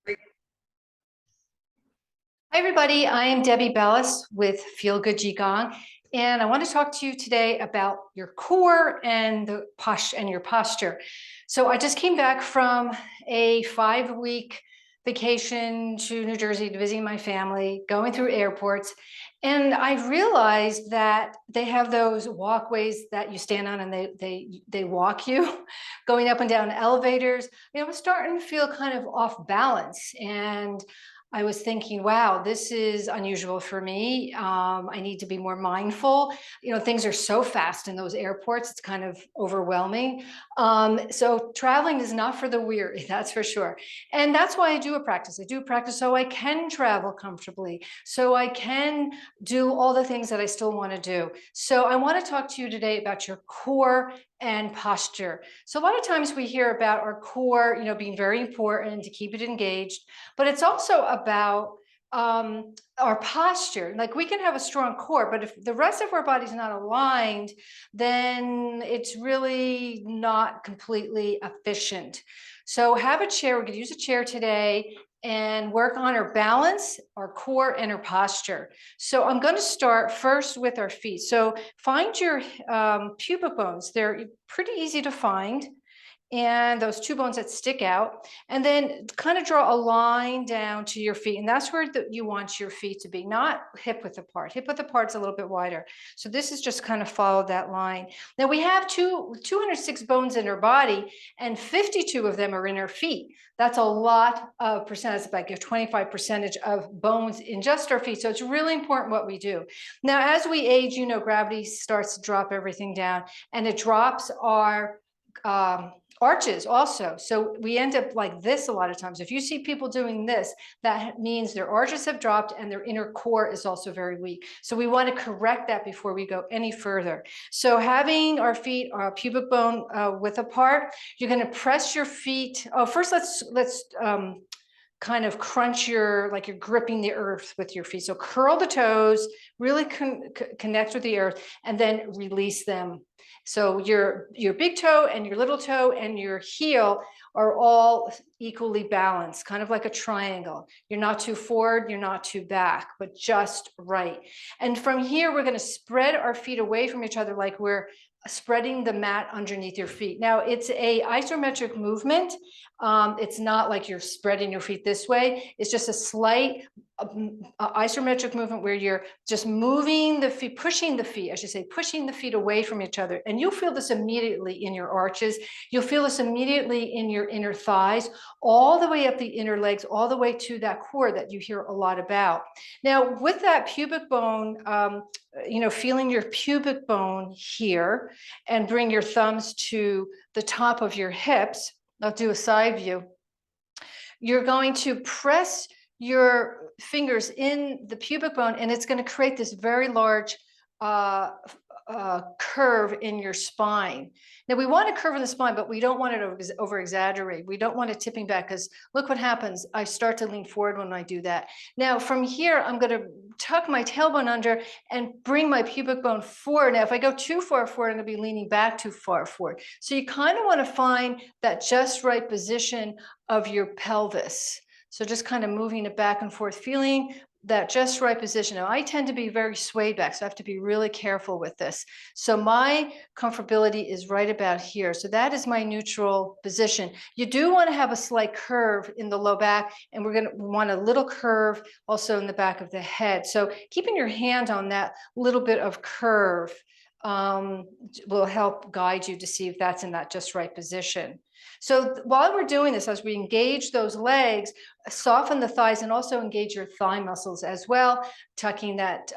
Hi, everybody. I am Debbie Belaus with Feel Good Qigong, and I want to talk to you today about your core and your posture. So I just came back from a 5-week vacation to New Jersey to visit my family, going through airports, and I realized that they have those walkways that you stand on and they walk you, going up and down elevators. I was starting to feel kind of off balance, and I was thinking, wow, this is unusual for me. I need to be more mindful. Things are so fast in those airports, it's kind of overwhelming. So traveling is not for the weary, that's for sure. And that's why I do a practice. I do a practice so I can travel comfortably, so I can do all the things that I still want to do. So I want to talk to you today about your core and posture. So a lot of times we hear about our core, being very important to keep it engaged, but it's also about our posture. Like, we can have a strong core, but if the rest of our body's not aligned, then it's really not completely efficient. So have a chair. We're going to use a chair today and work on our balance, our core, and our posture. So I'm going to start first with our feet. So find your pubic bones. They're pretty easy to find, and those two bones that stick out, and then kind of draw a line down to your feet. And that's where you want your feet to be, not hip width apart. Hip width apart's a little bit wider. So this is just kind of follow that line. Now we have 206 bones in our body, and 52 of them are in our feet. That's a lot of percentage. It's like a 25% of bones in just our feet. So it's really important what we do. Now, as we age, gravity starts to drop everything down, and it drops our arches also. So we end up like this a lot of times. If you see people doing this, that means their arches have dropped and their inner core is also very weak. So we want to correct that before we go any further. So having our feet, our pubic bone width apart, you're going to press your feet. Oh, first let's kind of crunch like you're gripping the earth with your feet. So curl the toes, really connect with the earth, and then release them. So your big toe and your little toe and your heel are all equally balanced, kind of like a triangle. You're not too forward, you're not too back, but just right. And from here, we're going to spread our feet away from each other like we're spreading the mat underneath your feet. Now, it's a isometric movement. It's not like you're spreading your feet this way. It's just a slight isometric movement where you're just moving the feet, pushing the feet, I should say, pushing the feet away from each other. And you'll feel this immediately in your arches. You'll feel this immediately in your inner thighs, all the way up the inner legs, all the way to that core that you hear a lot about. Now, with that pubic bone, feeling your pubic bone here, and bring your thumbs to the top of your hips. I'll do a side view. You're going to press your fingers in the pubic bone, and it's going to create this very large curve in your spine. Now, we want a curve in the spine, but we don't want it to over exaggerate. We don't want it tipping back, because look what happens. I start to lean forward when I do that. Now, from here, I'm going to tuck my tailbone under and bring my pubic bone forward. Now, if I go too far forward, I'm going to be leaning back too far forward. So you kind of want to find that just right position of your pelvis. So just kind of moving it back and forth, feeling that just right position. Now, I tend to be very swayed back, so I have to be really careful with this. So my comfortability is right about here. So that is my neutral position. You do want to have a slight curve in the low back, and we're going to want a little curve also in the back of the head. So keeping your hand on that little bit of curve will help guide you to see if that's in that just right position. So while we're doing this, as we engage those legs, soften the thighs, and also engage your thigh muscles as well, tucking that,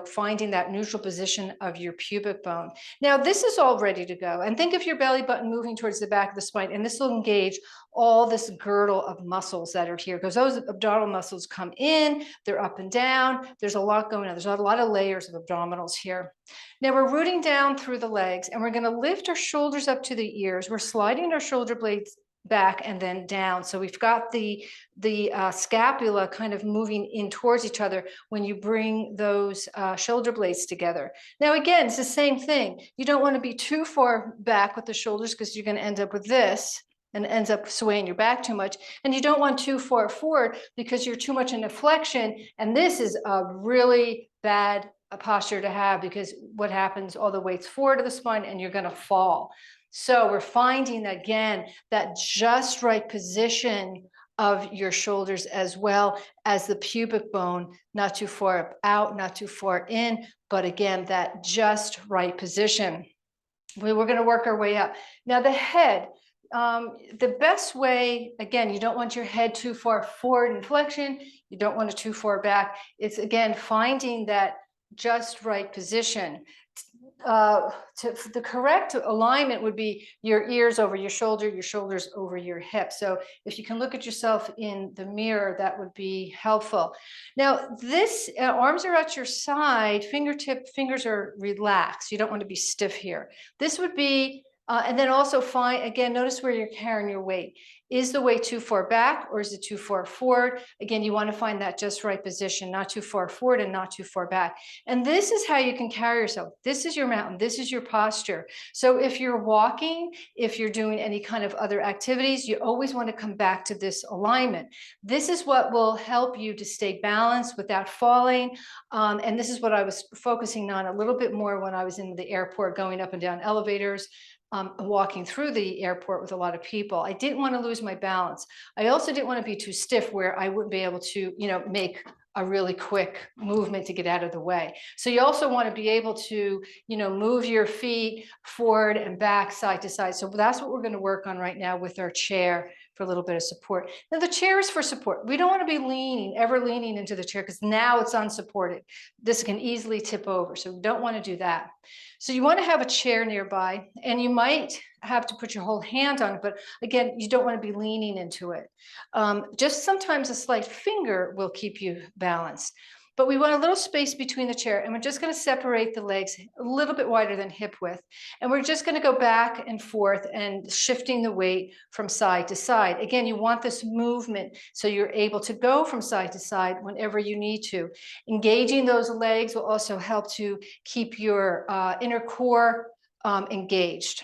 finding that neutral position of your pubic bone. Now, this is all ready to go. And think of your belly button moving towards the back of the spine, and this will engage all this girdle of muscles that are here, because those abdominal muscles come in, they're up and down. There's a lot going on. There's a lot of layers of abdominals here. Now we're rooting down through the legs, and we're going to lift our shoulders up to the ears. We're sliding our shoulder blades back and then down. So we've got the scapula kind of moving in towards each other when you bring those shoulder blades together. Now, again, it's the same thing. You don't want to be too far back with the shoulders, because you're going to end up with this. and it ends up swaying your back too much. And you don't want too far forward because you're too much in a flexion. And this is a really bad posture to have, because what happens, all the weight's forward of the spine and you're going to fall. So we're finding, again, that just right position of your shoulders, as well as the pubic bone, not too far out, not too far in, but again, that just right position. We're going to work our way up. Now the head, the best way, again, you don't want your head too far forward in flexion. You don't want it too far back. It's, again, finding that just right position. The correct alignment would be your ears over your shoulders over your hips. So if you can look at yourself in the mirror, that would be helpful. Now, this arms are at your side, fingers are relaxed. You don't want to be stiff here. This would be, and then also find, again, notice where you're carrying your weight. Is the weight too far back or is it too far forward? Again, you want to find that just right position, not too far forward and not too far back. And this is how you can carry yourself. This is your mountain. This is your posture. So if you're walking, if you're doing any kind of other activities, you always want to come back to this alignment. This is what will help you to stay balanced without falling. And this is what I was focusing on a little bit more when I was in the airport, going up and down elevators. Walking through the airport with a lot of people. I didn't want to lose my balance. I also didn't want to be too stiff where I wouldn't be able to, make a really quick movement to get out of the way. So you also want to be able to, move your feet forward and back, side to side. So that's what we're going to work on right now with our chair for a little bit of support. Now the chair is for support. We don't want to be ever leaning into the chair, because now it's unsupported. This can easily tip over. So we don't want to do that. So you want to have a chair nearby, and you might have to put your whole hand on it, but again, you don't want to be leaning into it. Just sometimes a slight finger will keep you balanced. But we want a little space between the chair, and we're just going to separate the legs a little bit wider than hip width. And we're just going to go back and forth and shifting the weight from side to side. Again, you want this movement so you're able to go from side to side whenever you need to. Engaging those legs will also help to keep your inner core engaged.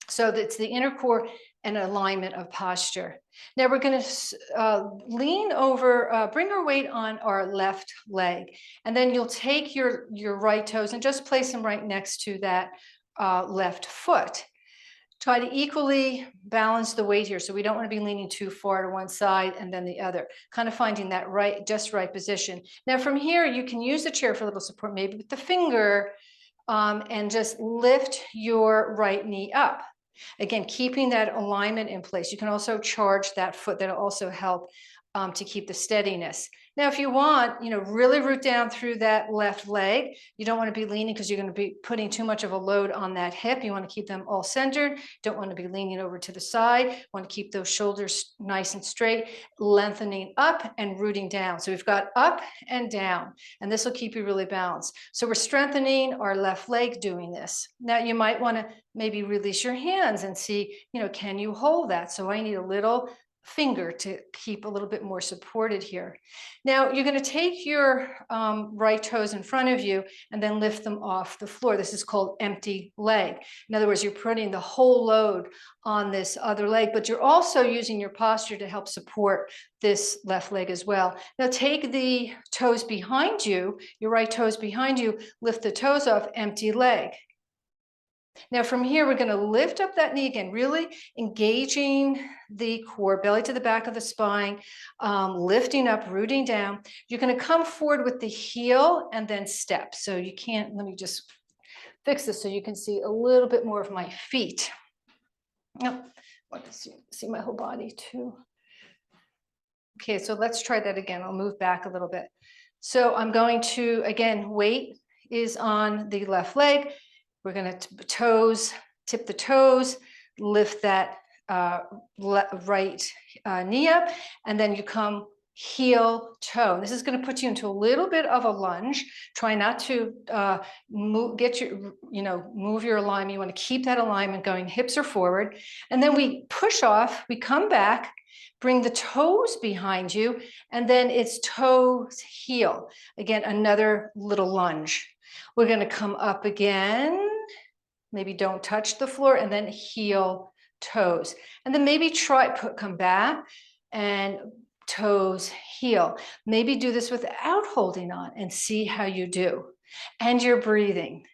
So that's the inner core and alignment of posture. Now we're going to lean over, bring our weight on our left leg, and then you'll take your right toes and just place them right next to that left foot. Try to equally balance the weight here. So we don't want to be leaning too far to one side and then the other, kind of finding that just right position. Now from here, you can use the chair for a little support, maybe with the finger, and just lift your right knee up. Again, keeping that alignment in place. You can also charge that foot. That'll also help to keep the steadiness. Now, if you want, really root down through that left leg. You don't want to be leaning because you're going to be putting too much of a load on that hip. You want to keep them all centered. Don't want to be leaning over to the side. You want to keep those shoulders nice and straight, lengthening up and rooting down. So we've got up and down, and this will keep you really balanced. So we're strengthening our left leg doing this. Now, you might want to maybe release your hands and see, can you hold that? So I need a little finger to keep a little bit more supported here. Now you're going to take your right toes in front of you and then lift them off the floor. This is called empty leg. In other words, you're putting the whole load on this other leg, but you're also using your posture to help support this left leg as well. Now take the toes behind you, your right toes behind you, lift the toes off, empty leg. Now from here, we're going to lift up that knee again, really engaging the core, belly to the back of the spine, lifting up, rooting down. You're going to come forward with the heel and then step. So you can't, let me just fix this so you can see a little bit more of my feet. Now, I want to see my whole body too. Okay, so let's try that again. I'll move back a little bit. So I'm going to, again, weight is on the left leg. We're going to tip the toes, lift that right knee up, and then you come heel toe. This is going to put you into a little bit of a lunge. Try not to move your alignment. You want to keep that alignment going. Hips are forward, and then we push off. We come back, bring the toes behind you, and then it's toes heel. Again, another little lunge. We're going to come up again. Maybe don't touch the floor, and then heel toes. And then maybe come back and toes, heel. Maybe do this without holding on and see how you do. And you're breathing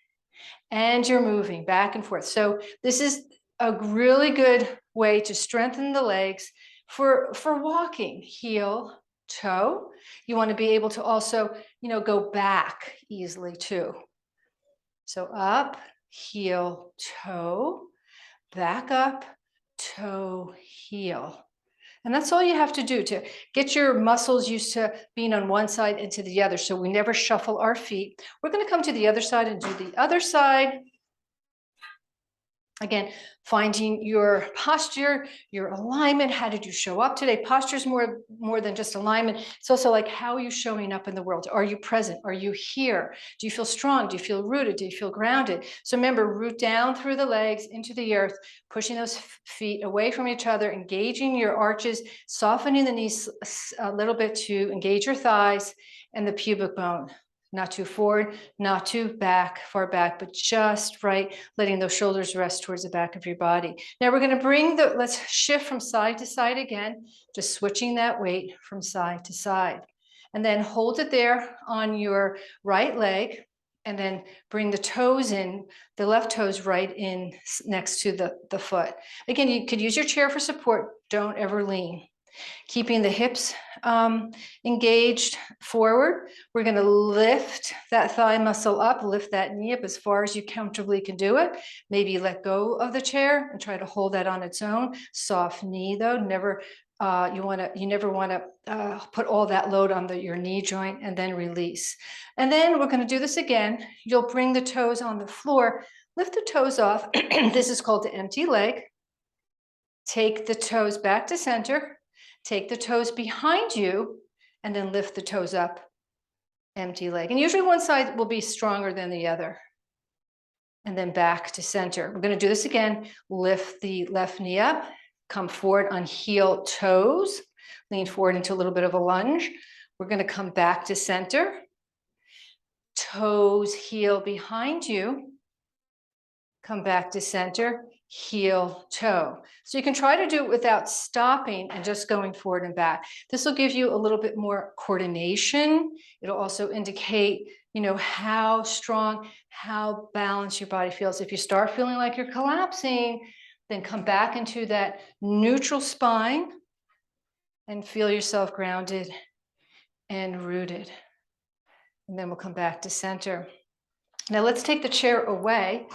and you're moving back and forth. So this is a really good way to strengthen the legs for walking. Heel, toe. You want to be able to also, go back easily too. So up, heel, toe, back up, toe, heel. And that's all you have to do to get your muscles used to being on one side and to the other, so we never shuffle our feet. We're going to come to the other side and do the other side. Again, finding your posture, your alignment. How did you show up today? Posture is more than just alignment. It's also like, how are you showing up in the world? Are you present? Are you here? Do you feel strong? Do you feel rooted? Do you feel grounded? So remember, root down through the legs into the earth, pushing those feet away from each other, engaging your arches, softening the knees a little bit to engage your thighs and the pubic bone. Not too forward, not too far back, but just right, letting those shoulders rest towards the back of your body. Now we're going to let's shift from side to side again, just switching that weight from side to side. And then hold it there on your right leg, and then bring the toes in, the left toes right in next to the foot. Again, you could use your chair for support. Don't ever lean. Keeping the hips engaged forward. We're going to lift that thigh muscle up, lift that knee up as far as you comfortably can do it. Maybe let go of the chair and try to hold that on its own. Soft knee though, never. You never want to put all that load on your knee joint and then release. And then we're going to do this again. You'll bring the toes on the floor, lift the toes off. This is called the empty leg. Take the toes back to center. Take the toes behind you and then lift the toes up, empty leg. And usually one side will be stronger than the other. And then back to center. We're going to do this again. Lift the left knee up, come forward on heel toes, lean forward into a little bit of a lunge. We're going to come back to center. Toes, heel behind you. Come back to center. Heel, toe. So you can try to do it without stopping and just going forward and back. This will give you a little bit more coordination. It'll also indicate, how strong, how balanced your body feels. If you start feeling like you're collapsing, then come back into that neutral spine and feel yourself grounded and rooted. And then we'll come back to center. Now let's take the chair away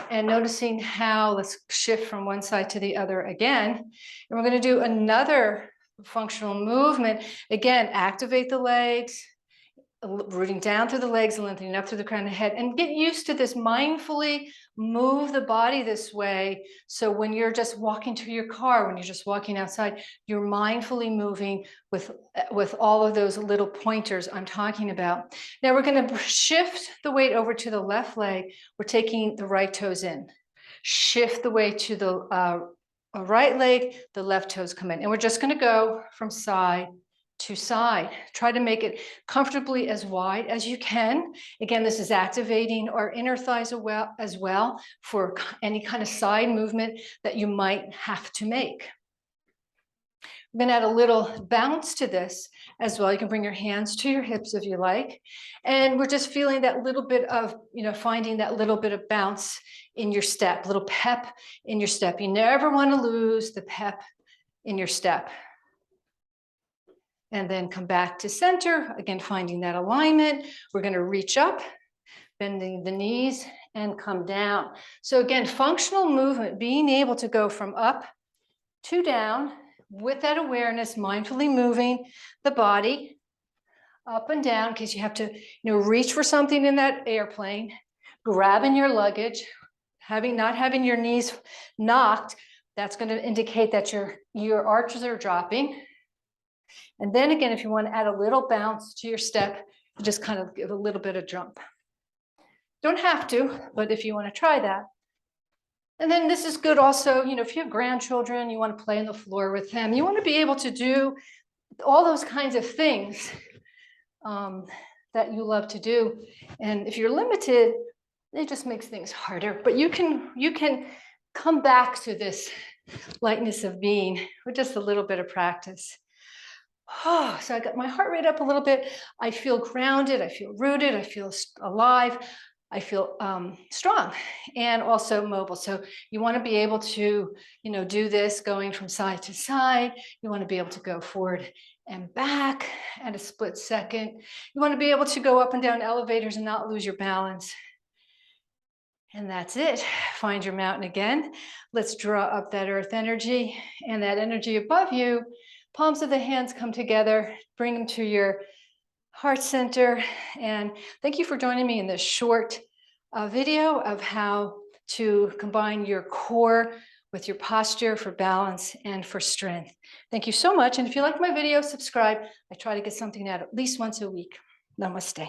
and noticing how, let's shift from one side to the other again. And we're going to do another functional movement. Again, activate the legs, rooting down through the legs and lengthening up through the crown of the head, and get used to this. Mindfully move the body this way. So when you're just walking to your car, when you're just walking outside, you're mindfully moving with all of those little pointers I'm talking about. Now we're going to shift the weight over to the left leg. We're taking the right toes in. Shift the weight to the right leg, the left toes come in. And we're just going to go from side to side. Try to make it comfortably as wide as you can. Again, this is activating our inner thighs as well for any kind of side movement that you might have to make. I'm going to add a little bounce to this as well. You can bring your hands to your hips if you like. And we're just feeling that little bit of, finding that little bit of bounce in your step, little pep in your step. You never want to lose the pep in your step. And then come back to center, again, finding that alignment. We're going to reach up, bending the knees, and come down. So again, functional movement, being able to go from up to down with that awareness, mindfully moving the body up and down, in case you have to, reach for something in that airplane, grabbing your luggage, not having your knees knocked. That's going to indicate that your arches are dropping. And then again, if you want to add a little bounce to your step, you just kind of give a little bit of jump. Don't have to, but if you want to try that. And then this is good also, if you have grandchildren, you want to play on the floor with them, you want to be able to do all those kinds of things that you love to do. And if you're limited, it just makes things harder. But you can come back to this lightness of being with just a little bit of practice. Oh, so I got my heart rate up a little bit. I feel grounded. I feel rooted. I feel alive. I feel strong and also mobile. So you want to be able to, do this going from side to side. You want to be able to go forward and back at a split second. You want to be able to go up and down elevators and not lose your balance. And that's it. Find your mountain again. Let's draw up that earth energy and that energy above you. Palms of the hands come together. Bring them to your heart center. And thank you for joining me in this short video of how to combine your core with your posture for balance and for strength. Thank you so much. And if you like my video, subscribe. I try to get something out at least once a week. Namaste.